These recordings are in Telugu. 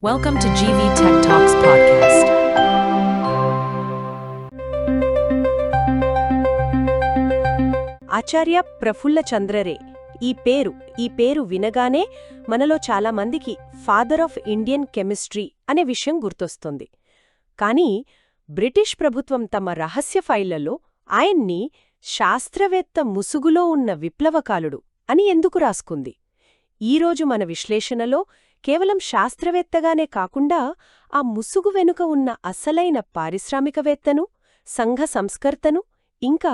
Welcome to GV Tech Talks podcast. ఆచార్య ప్రఫుల్ల చంద్రరే ఈ పేరు వినగానే మనలో చాలామందికి ఫాదర్ ఆఫ్ ఇండియన్ కెమిస్ట్రీ అనే విషయం గుర్తొస్తుంది. కానీ బ్రిటిష్ ప్రభుత్వం తమ రహస్య ఫైళ్లలో ఆయన్ని శాస్త్రవేత్త ముసుగులో ఉన్న విప్లవకాలుడు అని ఎందుకు రాసుకుంది? ఈరోజు మన విశ్లేషణలో కేవలం శాస్త్రవేత్తగానే కాకుండా ఆ ముసుగు వెనుక ఉన్న అసలైన పారిశ్రామికవేత్తను, సంఘ సంస్కర్తను, ఇంకా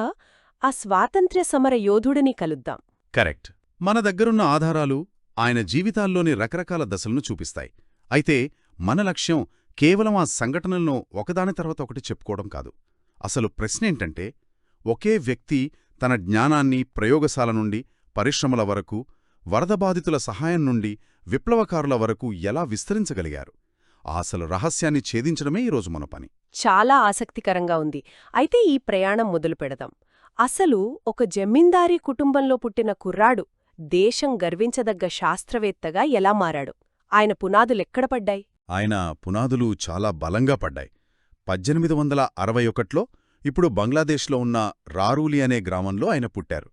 ఆ స్వాతంత్ర్య సమర యోధుడిని కలుద్దాం. కరెక్ట్. మన దగ్గరున్న ఆధారాలు ఆయన జీవితాల్లోని రకరకాల దశలను చూపిస్తాయి. అయితే మన లక్ష్యం కేవలం ఆ సంఘటనలను ఒకదాని తర్వాత ఒకటి చెప్పుకోవడం కాదు. అసలు ప్రశ్నేంటంటే, ఒకే వ్యక్తి తన జ్ఞానాన్ని ప్రయోగశాల నుండి పరిశ్రమల వరకు, వరద బాధితుల సహాయం నుండి విప్లవకారుల వరకు ఎలా విస్తరించగలిగారు? అసలు రహస్యాన్ని ఛేదించడమే ఈరోజు మన పని. చాలా ఆసక్తికరంగా ఉంది. అయితే ఈ ప్రయాణం మొదలు పెడదాం. అసలు ఒక జమీందారీ కుటుంబంలో పుట్టిన కుర్రాడు దేశం గర్వించదగ్గ శాస్త్రవేత్తగా ఎలా మారాడు? ఆయన పునాదులెక్కడ పడ్డాయి? ఆయన పునాదులు చాలా బలంగా పడ్డాయి. 1861లో ఇప్పుడు బంగ్లాదేశ్లో ఉన్న రారూలి అనే గ్రామంలో ఆయన పుట్టారు.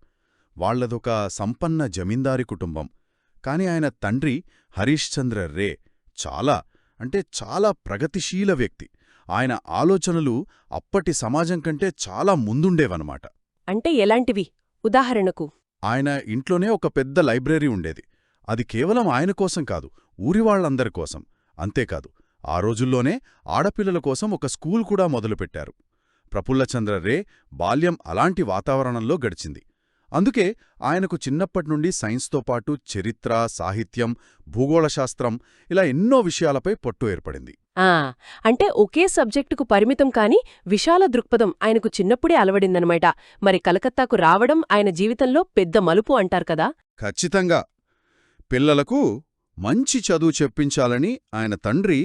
వాళ్లదొక సంపన్న జమీందారీ కుటుంబం. కాని ఆయన తండ్రి హరీశ్చంద్ర రే చాలా ప్రగతిశీల వ్యక్తి. ఆయన ఆలోచనలు అప్పటి సమాజం కంటే చాలా ముందుండేవన్నమాట. అంటే ఎలాంటివి? ఉదాహరణకు, ఆయన ఇంట్లోనే ఒక పెద్ద లైబ్రరీ ఉండేది. అది కేవలం ఆయన కోసం కాదు, ఊరివాళ్లందరి కోసం. అంతేకాదు, ఆ రోజుల్లోనే ఆడపిల్లల కోసం ఒక స్కూల్ కూడా మొదలుపెట్టారు. ప్రఫుల్లచంద్ర రే బాల్యం అలాంటి వాతావరణంలో గడిచింది. అందుకే ఆయనకు చిన్నప్పటినుండి సైన్స్తో పాటు చరిత్ర, సాహిత్యం, భూగోళశాస్త్రం ఇలా ఎన్నో విషయాలపై పట్టు ఏర్పడింది. అంటే ఒకే సబ్జెక్టుకు పరిమితం కాని విశాల దృక్పథం ఆయనకు చిన్నప్పుడే అలవడిందనమాట. మరి కలకత్తాకు రావడం ఆయన జీవితంలో పెద్ద మలుపు అంటారు కదా? ఖచ్చితంగా. పిల్లలకు మంచి చదువు చెప్పించాలని ఆయన తండ్రి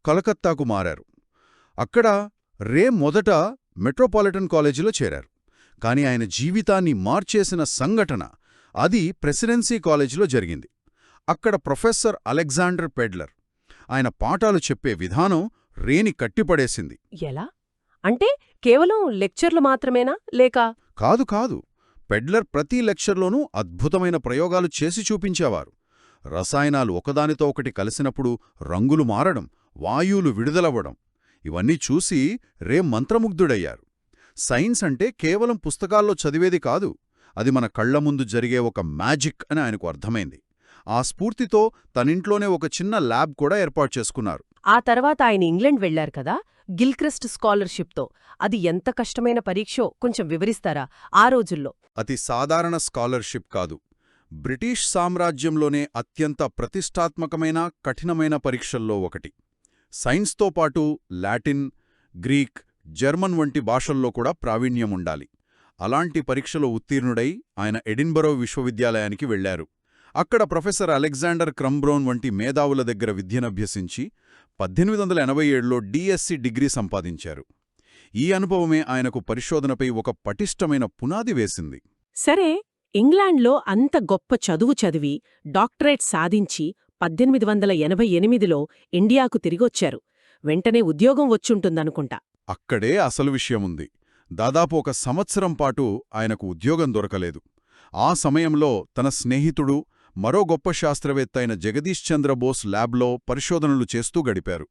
కలకత్తాకు మారారు. అక్కడ రే మొదట మెట్రోపాలిటన్ కాలేజీలో చేరారు. కాని ఆయన జీవితాన్ని మార్చేసిన సంఘటన అది ప్రెసిడెన్సీ కాలేజీలో జరిగింది. అక్కడ ప్రొఫెసర్ అలెగ్జాండర్ పెడ్లర్ ఆయన పాఠాలు చెప్పే విధానం రేని కట్టిపడేసింది. ఎలా? అంటే కేవలం లెక్చర్లు మాత్రమేనా, లేక? కాదు. పెడ్లర్ ప్రతి లెక్చర్లోనూ అద్భుతమైన ప్రయోగాలు చేసి చూపించేవారు. రసాయనాలు ఒకదానితో ఒకటి కలిసినప్పుడు రంగులు మారడం, వాయువులు విడుదలవ్వడం, ఇవన్నీ చూసి రే మంత్రముగ్ధుడయ్యారు. సైన్స్ అంటే కేవలం పుస్తకాల్లో చదివేది కాదు, అది మన కళ్ల ముందు జరిగే ఒక మ్యాజిక్ అని ఆయనకు అర్థమైంది. ఆ స్ఫూర్తితో తనింట్లోనే ఒక చిన్న ల్యాబ్ కూడా ఏర్పాటు చేసుకున్నారు. ఆ తర్వాత ఆయన ఇంగ్లండ్ వెళ్లారు కదా, గిల్క్రిస్ట్ స్కాలర్షిప్తో. అది ఎంత కష్టమైన పరీక్షో కొంచెం వివరిస్తారా? ఆ రోజుల్లో అతి సాధారణ స్కాలర్షిప్ కాదు. బ్రిటిష్ సామ్రాజ్యంలోనే అత్యంత ప్రతిష్టాత్మకమైన, కఠినమైన పరీక్షల్లో ఒకటి. సైన్స్తో పాటు లాటిన్, గ్రీక్, జర్మన్ వంటి భాషల్లో కూడా ప్రావీణ్యముండాలి. అలాంటి పరీక్షలో ఉత్తీర్ణుడై ఆయన ఎడిన్బరో విశ్వవిద్యాలయానికి వెళ్లారు. అక్కడ ప్రొఫెసర్ అలెగ్జాండర్ క్రంబ్రోన్ వంటి మేధావుల దగ్గర విద్యనభ్యసించి 1887లో డిఎస్సి డిగ్రీ సంపాదించారు. ఈ అనుభవమే ఆయనకు పరిశోధనపై ఒక పటిష్టమైన పునాది వేసింది. సరే, ఇంగ్లాండ్లో అంత గొప్ప చదువు చదివి డాక్టరేట్ సాధించి 1888లో ఇండియాకు తిరిగొచ్చారు. వెంటనే ఉద్యోగం వచ్చుంటుందనుకుంటా. అక్కడే అసలు విషయముంది. దాదాపు 1 సంవత్సరం పాటు ఆయనకు ఉద్యోగం దొరకలేదు. ఆ సమయంలో తన స్నేహితుడు, మరో గొప్ప శాస్త్రవేత్త అయిన జగదీష్ చంద్రబోస్ ల్యాబ్లో పరిశోధనలు చేస్తూ గడిపారు.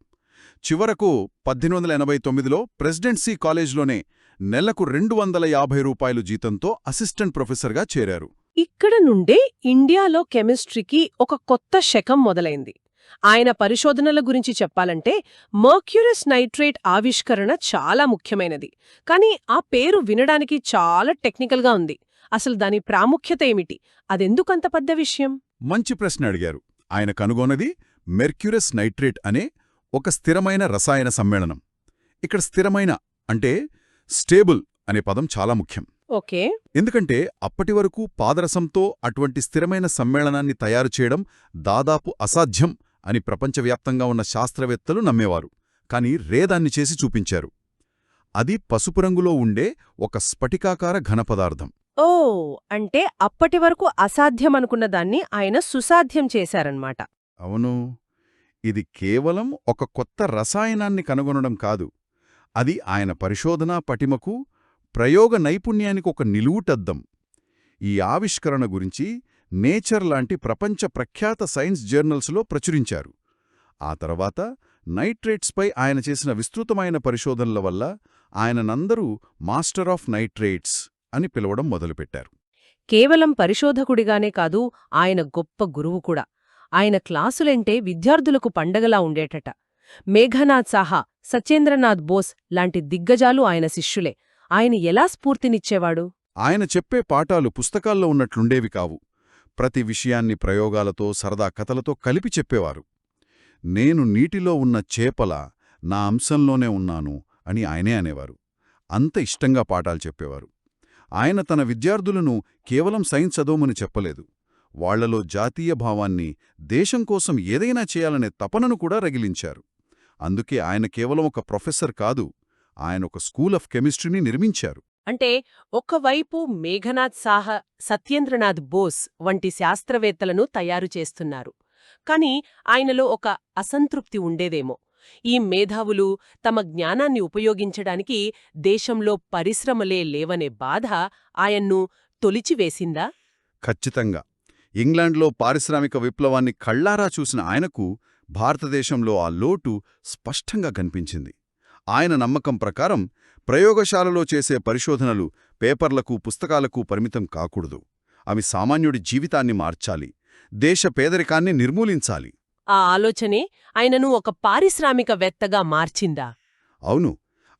చివరకు 1889లో ప్రెసిడెన్సీ కాలేజ్లోనే నెలకు ₹250 జీతంతో అసిస్టెంట్ ప్రొఫెసర్గా చేరారు. ఇక్కడ నుండే ఇండియాలో కెమిస్ట్రీకి ఒక కొత్త శకం మొదలైంది. ఆయన పరిశోధనల గురించి చెప్పాలంటే మర్క్యూరస్ నైట్రేట్ ఆవిష్కరణ చాలా ముఖ్యమైనది. కానీ ఆ పేరు వినడానికి చాలా టెక్నికల్గా ఉంది. అసలు దాని ప్రాముఖ్యత ఏమిటి? అదెందుకంత పెద్ద విషయం? మంచి ప్రశ్న అడిగారు. ఆయన కనుగొన్నది మెర్క్యూరస్ నైట్రేట్ అనే ఒక స్థిరమైన రసాయన సమ్మేళనం. ఇక్కడ స్థిరమైన అంటే స్టేబుల్ అనే పదం చాలా ముఖ్యం. ఓకే. ఎందుకంటే అప్పటివరకు పాదరసంతో అటువంటి స్థిరమైన సమ్మేళనాన్ని తయారు చేయడం దాదాపు అసాధ్యం అని ప్రపంచవ్యాప్తంగా ఉన్న శాస్త్రవేత్తలు నమ్మేవారు. కాని రే దాన్ని చేసి చూపించారు. అది పసుపు రంగులో ఉండే ఒక స్ఫటికాకార ఘనపదార్థం. అంటే అప్పటివరకు అసాధ్యమనుకున్న దాన్ని ఆయన సుసాధ్యం చేశారన్నమాట. అవును. ఇది కేవలం ఒక కొత్త రసాయనాన్ని కనుగొనడం కాదు, అది ఆయన పరిశోధనా పటిమకు, ప్రయోగ నైపుణ్యానికి ఒక నిలువుటద్దం. ఈ ఆవిష్కరణ గురించి నేచర్ లాంటి ప్రపంచ ప్రఖ్యాత సైన్స్ జర్నల్స్లో ప్రచురించారు. ఆ తర్వాత నైట్రేట్స్పై ఆయన చేసిన విస్తృతమైన పరిశోధనల వల్ల ఆయననందరూ మాస్టర్ ఆఫ్ నైట్రేట్స్ అని పిలవడం మొదలుపెట్టారు. కేవలం పరిశోధకుడిగానే కాదు, ఆయన గొప్ప గురువు కూడా. ఆయన క్లాసులంటే విద్యార్థులకు పండగలా ఉండేటట. మేఘనాథ్ సాహా, సత్యేంద్రనాథ్ బోస్ లాంటి దిగ్గజాలు ఆయన శిష్యులే. ఆయన ఎలా స్ఫూర్తినిచ్చేవాడు? ఆయన చెప్పే పాఠాలు పుస్తకాల్లో ఉన్నట్లుండేవి కావు. ప్రతి విషయాన్ని ప్రయోగాలతో, సరదా కథలతో కలిపి చెప్పేవారు. నేను నీటిలో ఉన్న చేపలా నా అంశంలోనే ఉన్నాను అని ఆయనే అనేవారు. అంత ఇష్టంగా పాఠాలు చెప్పేవారు. ఆయన తన విద్యార్థులను కేవలం సైన్స్ చదవమని చెప్పలేదు. వాళ్లలో జాతీయ భావాన్ని, దేశం కోసం ఏదైనా చేయాలనే తపనను కూడా రగిలించారు. అందుకే ఆయన కేవలం ఒక ప్రొఫెసర్ కాదు, ఆయన ఒక స్కూల్ ఆఫ్ కెమిస్ట్రీని నిర్మించారు. అంటే ఒకవైపు మేఘనాథ్ సాహా, సత్యేంద్రనాథ్ బోస్ వంటి శాస్త్రవేత్తలను తయారు చేస్తున్నారు. కాని ఆయనలో ఒక అసంతృప్తి ఉండేదేమో. ఈ మేధావులు తమ జ్ఞానాన్ని ఉపయోగించడానికి దేశంలో పరిశ్రమలే లేవనే బాధ ఆయన్ను తొలిచివేసిందా? ఖచ్చితంగా. ఇంగ్లాండ్లో పారిశ్రామిక విప్లవాన్ని కళ్లారా చూసిన ఆయనకు భారతదేశంలో ఆ లోటు స్పష్టంగా కనిపించింది. ఆయన నమ్మకం ప్రకారం ప్రయోగశాలలో చేసే పరిశోధనలు పేపర్లకు, పుస్తకాలకు పరిమితం కాకూడదు. అవి సామాన్యుడి జీవితాన్ని మార్చాలి, దేశ పేదరికాన్ని నిర్మూలించాలి. ఆ ఆలోచనే ఆయనను ఒక పారిశ్రామికవేత్తగా మార్చిందా? అవును.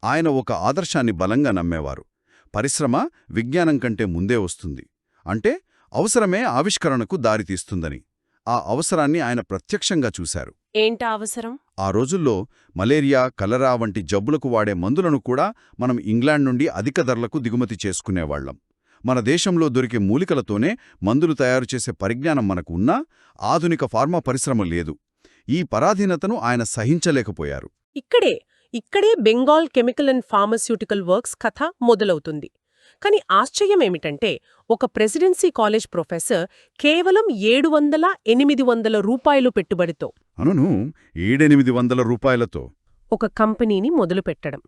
ఆయన ఒక ఆదర్శాన్ని బలంగా నమ్మేవారు. పరిశ్రమ విజ్ఞానం కంటే ముందే వస్తుంది. అంటే అవసరమే ఆవిష్కరణకు దారితీస్తుందని. ఆ అవసరాన్ని ఆయన ప్రత్యక్షంగా చూశారు. ఏంటా అవసరం? ఆ రోజుల్లో మలేరియా, కలరా వంటి జబ్బులకు వాడే మందులను కూడా మనం ఇంగ్లాండ్ నుండి అధిక ధరలకు దిగుమతి చేసుకునేవాళ్లం. మన దేశంలో దొరికే మూలికలతోనే మందులు తయారుచేసే పరిజ్ఞానం మనకు ఉన్నా ఆధునిక ఫార్మా పరిశ్రమ లేదు. ఈ పరాధీనతను ఆయన సహించలేకపోయారు. ఇక్కడే Bengal chemical and pharmaceutical works కథ మొదలవుతుంది. కాని ఆశ్చర్యమేమిటంటే, ఒక ప్రెసిడెన్సీ కాలేజ్ ప్రొఫెసర్ కేవలం 700-800 రూపాయలు పెట్టుబడితో, అవును, 700-800 రూపాయలతో ఒక కంపెనీని మొదలుపెట్టడం.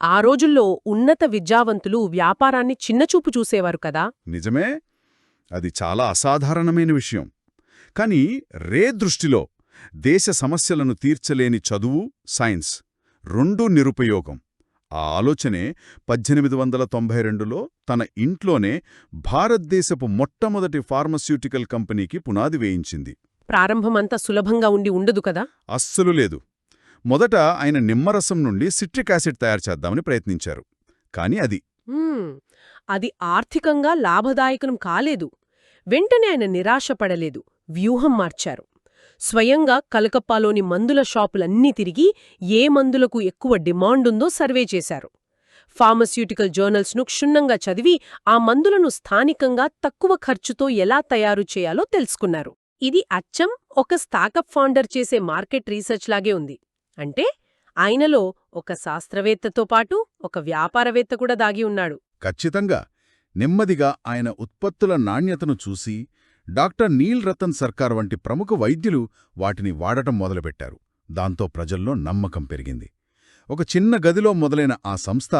ఆ రోజుల్లో ఉన్నత విద్యావంతులు వ్యాపారాన్ని చిన్నచూపు చూసేవారు కదా. నిజమే, అది చాలా అసాధారణమైన విషయం. కాని రే దృష్టిలో దేశ సమస్యలను తీర్చలేని చదువు, సైన్స్ రెండూ నిరుపయోగం. ఆ ఆలోచనే 1892లో తన ఇంట్లోనే భారతదేశపు మొట్టమొదటి ఫార్మస్యూటికల్ కంపెనీకి పునాది వేయించింది. ప్రారంభమంతా సులభంగా ఉండదు కదా. అస్సలు లేదు. మొదట ఆయన నిమ్మరసం నుండి సిట్రిక్ యాసిడ్ తయారు చేద్దామని ప్రయత్నించారు. కాని అది ఆర్థికంగా లాభదాయకం కాలేదు. వెంటనే ఆయన నిరాశపడలేదు, వ్యూహం మార్చారు. స్వయంగా కలకప్పాలోని మందుల షాపులన్నీ తిరిగి ఏ మందులకు ఎక్కువ డిమాండుందో సర్వే చేశారు. ఫార్మస్యూటికల్ జర్నల్స్ను క్షుణ్ణంగా చదివి ఆ మందులను స్థానికంగా తక్కువ ఖర్చుతో ఎలా తయారు చేయాలో తెలుసుకున్నారు. ఇది అచ్చం ఒక స్టార్టప్ ఫౌండర్ చేసే మార్కెట్ రీసెర్చ్ లాగే ఉంది. అంటే ఆయనలో ఒక శాస్త్రవేత్తతో పాటు ఒక వ్యాపారవేత్త కూడా దాగి ఉన్నాడు. ఖచ్చితంగా. నెమ్మదిగా ఆయన ఉత్పత్తుల నాణ్యతను చూసి డాక్టర్ నీల్ రతన్ సర్కార్ వంటి ప్రముఖ వైద్యులు వాటిని వాడటం మొదలుపెట్టారు. దాంతో ప్రజల్లో నమ్మకం పెరిగింది. ఒక చిన్న గదిలో మొదలైన ఆ సంస్థ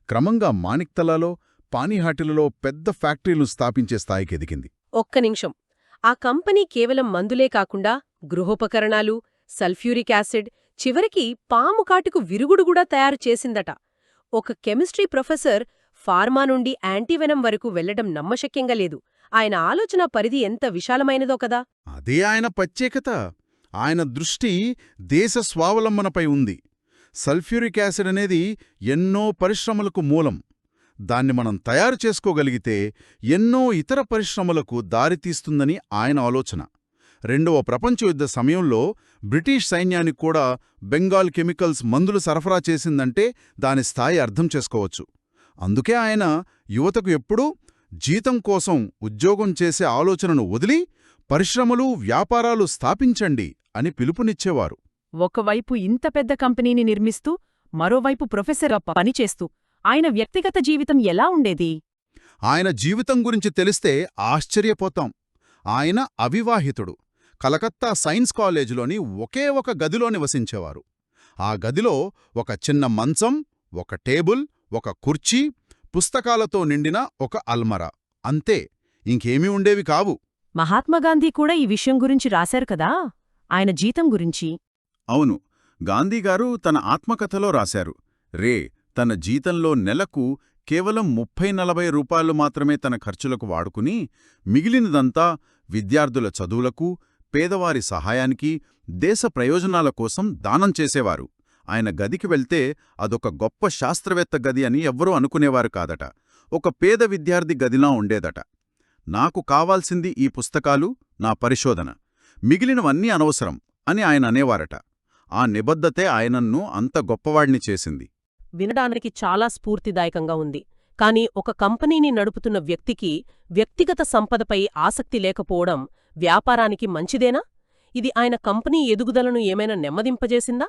క్రమంగా మాణిక్తలాలో, పానీహాటిలలో పెద్ద ఫ్యాక్టరీలను స్థాపించే స్థాయికి ఎదిగింది. ఒక్క నిమిషం. ఆ కంపెనీ కేవలం మందులే కాకుండా గృహోపకరణాలు, సల్ఫ్యూరిక్ యాసిడ్, చివరికి పాము కాటుకు విరుగుడు కూడా తయారు చేసిందట. ఒక కెమిస్ట్రీ ప్రొఫెసర్ ఫార్మా నుండి యాంటీవెనం వరకు వెళ్లడం నమ్మశక్యంగా లేదు. ఆయన ఆలోచన పరిధి ఎంత విశాలమైనదో కదా. అదే ఆయన ప్రత్యేకత. ఆయన దృష్టి దేశ స్వావలంబనపై ఉంది. సల్ఫ్యూరిక్ యాసిడ్ అనేది ఎన్నో పరిశ్రమలకు మూలం. దాన్ని మనం తయారు చేసుకోగలిగితే ఎన్నో ఇతర పరిశ్రమలకు దారితీస్తుందని ఆయన ఆలోచన. రెండవ ప్రపంచ యుద్ధ సమయంలో బ్రిటిష్ సైన్యానికి కూడా బెంగాల్ కెమికల్స్ మందులు సరఫరా చేసిందంటే దాని స్థాయి అర్థం చేసుకోవచ్చు. అందుకే ఆయన యువతకు ఎప్పుడూ జీతం కోసం ఉద్యోగం చేసే ఆలోచనను వదిలి పరిశ్రమలు, వ్యాపారాలు స్థాపించండి అని పిలుపునిచ్చేవారు. ఒకవైపు ఇంత పెద్ద కంపెనీని నిర్మిస్తూ, మరోవైపు ప్రొఫెసర్గా పనిచేస్తూ ఆయన వ్యక్తిగత జీవితం ఎలా ఉండేది? ఆయన జీవితం గురించి తెలిస్తే ఆశ్చర్యపోతాం. ఆయన అవివాహితుడు. కలకత్తా సైన్స్ కాలేజీలోని ఒకే ఒక గదిలో నివసించేవారు. ఆ గదిలో ఒక చిన్న మంచం, ఒక టేబుల్, ఒక కుర్చీ, పుస్తకాలతో నిండిన ఒక అల్మరా, అంతే. ఇంకేమీ ఉండేవి కావు. మహాత్మాగాంధీ కూడా ఈ విషయం గురించి రాశారు కదా, ఆయన జీతం గురించి. అవును, గాంధీగారు తన ఆత్మకథలో రాశారు. రే తన జీతంలో నెలకు కేవలం 30–40 రూపాయలు మాత్రమే తన ఖర్చులకు వాడుకుని, మిగిలినదంతా విద్యార్థుల చదువులకు, పేదవారి సహాయానికి, దేశ ప్రయోజనాల కోసం దానం చేసేవారు. ఆయన గదికి వెళ్తే అదొక గొప్ప శాస్త్రవేత్త గది అని ఎవ్వరూ అనుకునేవారు కాదట. ఒక పేద విద్యార్థి గదిలా ఉండేదట. నాకు కావాల్సింది ఈ పుస్తకాలు, నా పరిశోధన, మిగిలినవన్నీ అనవసరం అని ఆయన అనేవారట. ఆ నిబద్ధతే ఆయనన్ను అంత గొప్పవాడిని చేసింది. వినడానికి చాలా స్ఫూర్తిదాయకంగా ఉంది. కానీ ఒక కంపెనీని నడుపుతున్న వ్యక్తికి వ్యక్తిగత సంపదపై ఆసక్తి లేకపోవడం వ్యాపారానికి మంచిదేనా? ఇది ఆయన కంపెనీ ఎదుగుదలను ఏమైనా నెమ్మదింపజేసిందా?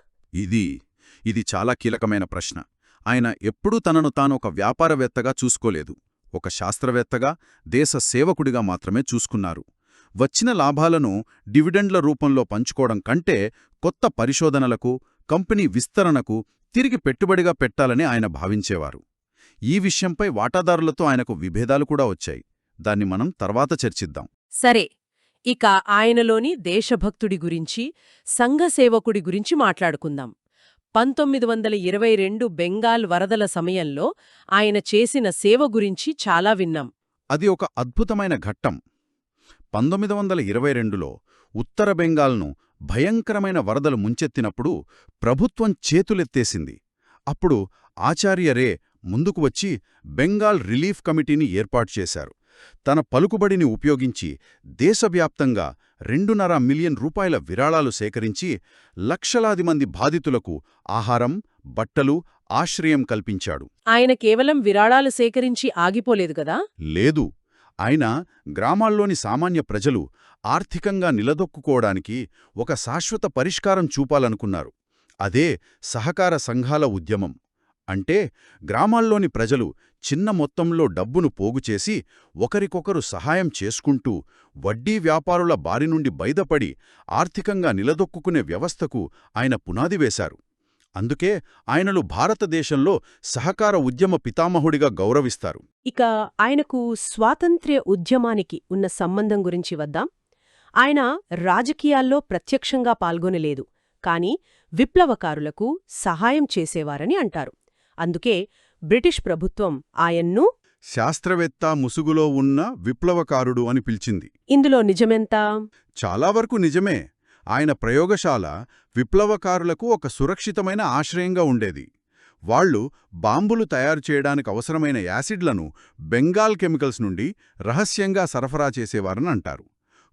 ఇది చాలా కీలకమైన ప్రశ్న. ఆయన ఎప్పుడూ తనను తాను ఒక వ్యాపారవేత్తగా చూసుకోలేదు. ఒక శాస్త్రవేత్తగా, దేశ సేవకుడిగా మాత్రమే చూసుకున్నారు. వచ్చిన లాభాలను డివిడెండ్ల రూపంలో పంచుకోవడం కంటే కొత్త పరిశోధనలకు, కంపెనీ విస్తరణకు తిరిగి పెట్టుబడిగా పెట్టాలని ఆయన భావించేవారు. ఈ విషయంపై వాటాదారులతో ఆయనకు విభేదాలు కూడా వచ్చాయి. దాన్ని మనం తర్వాత చర్చిద్దాం. సరే, ఇక ఆయనలోని దేశభక్తుడి గురించి, సంఘసేవకుడి గురించి మాట్లాడుకుందాం. 1922 బెంగాల్ వరదల సమయంలో ఆయన చేసిన సేవ గురించి చాలా విన్నాం. అది ఒక అద్భుతమైన ఘట్టం. 1922లో ఉత్తర బెంగాల్ను భయంకరమైన వరదలు ముంచెత్తినప్పుడు ప్రభుత్వం చేతులెత్తేసింది. అప్పుడు ఆచార్య రే ముందుకు వచ్చి బెంగాల్ రిలీఫ్ కమిటీని ఏర్పాటు చేశారు. తన పలుకుబడిని ఉపయోగించి దేశవ్యాప్తంగా 2.5 మిలియన్ రూపాయల విరాళాలు సేకరించి లక్షలాది మంది బాధితులకు ఆహారం, బట్టలు, ఆశ్రయం కల్పించాడు. ఆయన కేవలం విరాళాలు సేకరించి ఆగిపోలేదు కదా? లేదు, ఆయన గ్రామాల్లోని సామాన్య ప్రజలు ఆర్థికంగా నిలదొక్కుకోవడానికి ఒక శాశ్వత పరిష్కారం చూపాలనుకున్నారు. అదే సహకార సంఘాల ఉద్యమం. అంటే గ్రామాల్లోని ప్రజలు చిన్న మొత్తంలో డబ్బును పోగుచేసి ఒకరికొకరు సహాయం చేసుకుంటూ వడ్డీ వ్యాపారుల బారి నుండి బయటపడి ఆర్థికంగా నిలదొక్కునే వ్యవస్థకు ఆయన పునాది వేశారు. అందుకే ఆయనను భారతదేశంలో సహకార ఉద్యమ పితామహుడిగా గౌరవిస్తారు. ఇక ఆయనకు స్వాతంత్ర్య ఉద్యమానికి ఉన్న సంబంధం గురించి వద్దాం. ఆయన రాజకీయాల్లో ప్రత్యక్షంగా పాల్గొనలేదు, కాని విప్లవకారులకు సహాయం చేసేవారని అంటారు. అందుకే బ్రిటిష్ ప్రభుత్వం ఆయన్ను శాస్త్రవేత్త ముసుగులో ఉన్న విప్లవకారుడు అని పిలిచింది. ఇందులో నిజమెంత? చాలా వరకు నిజమే. ఆయన ప్రయోగశాల విప్లవకారులకు ఒక సురక్షితమైన ఆశ్రయంగా ఉండేది. వాళ్లు బాంబులు తయారు చేయడానికి అవసరమైన యాసిడ్లను బెంగాల్ కెమికల్స్ నుండి రహస్యంగా సరఫరా చేసేవారని అంటారు.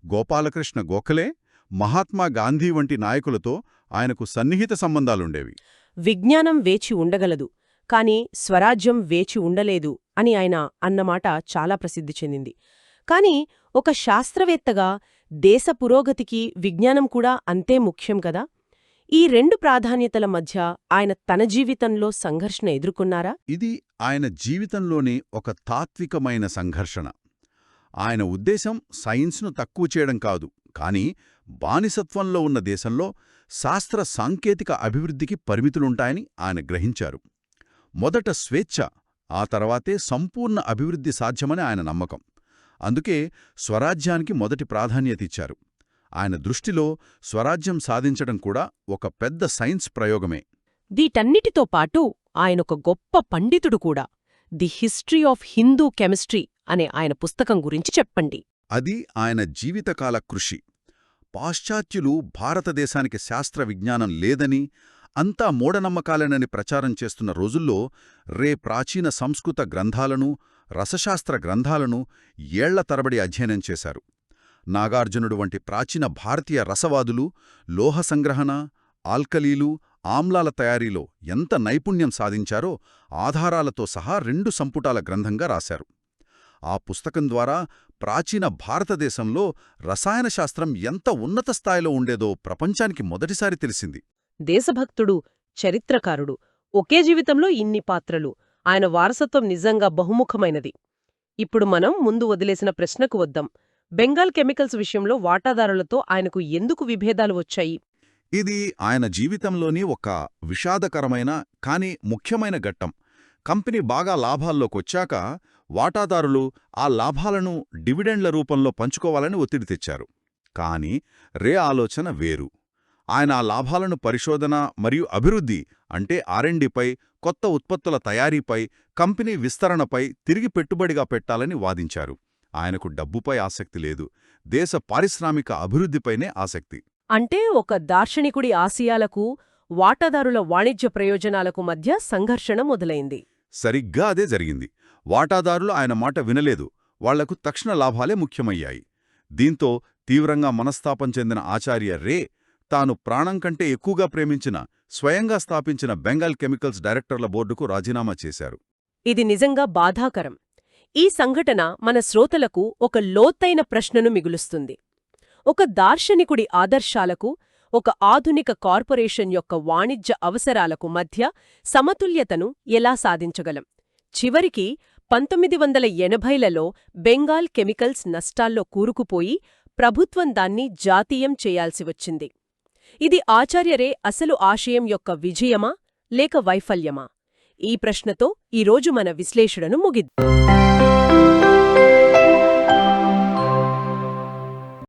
గోపాలకృష్ణ గోఖలే, మహాత్మా గాంధీ వంటి నాయకులతో ఆయనకు సన్నిహిత సంబంధాలుండేవి. విజ్ఞానం వేచి ఉండగలదు, కాని స్వరాజ్యం వేచి ఉండలేదు అని ఆయన అన్నమాట చాలా ప్రసిద్ధి చెందింది. కాని ఒక శాస్త్రవేత్తగా దేశ పురోగతికి విజ్ఞానం కూడా అంతే ముఖ్యం కదా? ఈ 2 ప్రాధాన్యతల మధ్య ఆయన తన జీవితంలో సంఘర్షణ ఎదుర్కొన్నారా? ఇది ఆయన జీవితంలోని ఒక తాత్వికమైన సంఘర్షణ. ఆయన ఉద్దేశం సైన్స్ను తక్కువ చేయడం కాదు, కానీ బానిసత్వంలో ఉన్న దేశంలో శాస్త్ర సాంకేతిక అభివృద్ధికి పరిమితులుంటాయని ఆయన గ్రహించారు. మొదట స్వేచ్ఛ, ఆ తర్వాతే సంపూర్ణ అభివృద్ధి సాధ్యమని ఆయన నమ్మకం. అందుకే స్వరాజ్యానికి మొదటి ప్రాధాన్యత ఇచ్చారు. ఆయన దృష్టిలో స్వరాజ్యం సాధించడం కూడా ఒక పెద్ద సైన్స్ ప్రయోగమే. వీటన్నిటితో పాటు ఆయనొక గొప్ప పండితుడు కూడా. The history of Hindu chemistry అనే ఆయన పుస్తకం గురించి చెప్పండి. అది ఆయన జీవితకాల కృషి. పాశ్చాత్యులు భారతదేశానికి శాస్త్ర విజ్ఞానం లేదని, అంతా మూఢనమ్మకాలేనని ప్రచారం చేస్తున్న రోజుల్లో రే ప్రాచీన సంస్కృత గ్రంథాలను, రసశాస్త్ర గ్రంథాలను ఏళ్ల తరబడి అధ్యయనం చేశారు. నాగార్జునుడు వంటి ప్రాచీన భారతీయ రసవాదులు లోహ సంగ్రహణ, ఆల్కలీలు, ఆమ్లాల తయారీలో ఎంత నైపుణ్యం సాధించారో ఆధారాలతో సహా 2 సంపుటాల గ్రంథంగా రాశారు. ఆ పుస్తకం ద్వారా ప్రాచీన భారతదేశంలో రసాయనశాస్త్రం ఎంత ఉన్నత స్థాయిలో ఉండేదో ప్రపంచానికి మొదటిసారి తెలిసింది. దేశభక్తుడు, చరిత్రకారుడు, ఒకే జీవితంలో ఇన్ని పాత్రలు. ఆయన వారసత్వం నిజంగా బహుముఖమైనది. ఇప్పుడు మనం ముందు వదిలేసిన ప్రశ్నకు వద్దాం. బెంగాల్ కెమికల్స్ విషయంలో వాటాదారులతో ఆయనకు ఎందుకు విభేదాలు వచ్చాయి? ఇది ఆయన జీవితంలోని ఒక విషాదకరమైన కానీ ముఖ్యమైన ఘట్టం. కంపెనీ బాగా లాభాల్లోకొచ్చాక వాటాదారులు ఆ లాభాలను డివిడెండ్ల రూపంలో పంచుకోవాలని ఒత్తిడి తెచ్చారు. కానీ రే ఆలోచన వేరు. ఆయన ఆ లాభాలను పరిశోధన మరియు అభివృద్ధి అంటే R&Dపై, కొత్త ఉత్పత్తుల తయారీపై, కంపెనీ విస్తరణపై తిరిగి పెట్టుబడిగా పెట్టాలని వాదించారు. ఆయనకు డబ్బుపై ఆసక్తి లేదు, దేశ పారిశ్రామిక అభివృద్ధిపైనే ఆసక్తి. అంటే ఒక దార్శనికుడి ఆశయాలకు వాటాదారుల వాణిజ్య ప్రయోజనాలకు మధ్య సంఘర్షణ మొదలైంది. సరిగ్గా అదే జరిగింది. వాటాదారులు ఆయన మాట వినలేదు, వాళ్లకు తక్షణ లాభాలే ముఖ్యమయ్యాయి. దీంతో తీవ్రంగా మనస్తాపం చెందిన ఆచార్య రే తాను ప్రాణం కంటే ఎక్కువగా ప్రేమించిన, స్వయంగా స్థాపించిన బెంగాల్ కెమికల్స్ డైరెక్టర్ల బోర్డుకు రాజీనామా చేశారు. ఇది నిజంగా బాధాకరం. ఈ సంఘటన మన శ్రోతలకు ఒక లోతైన ప్రశ్నను మిగులుస్తుంది. ఒక దార్శనికుడి ఆదర్శాలకు, ఒక ఆధునిక కార్పొరేషన్ యొక్క వాణిజ్య అవసరాలకు మధ్య సమతుల్యతను ఎలా సాధించగలం? చివరికి 1980లలో బెంగాల్ కెమికల్స్ నష్టాల్లో కూరుకుపోయి ప్రభుత్వం దాన్ని జాతీయం చేయాల్సి వచ్చింది. ఇది ఆచార్య రే అసలు ఆశయం యొక్క విజయమా లేక వైఫల్యమా? ఈ ప్రశ్నతో ఈరోజు మన విశ్లేషణను ముగిద్దాం.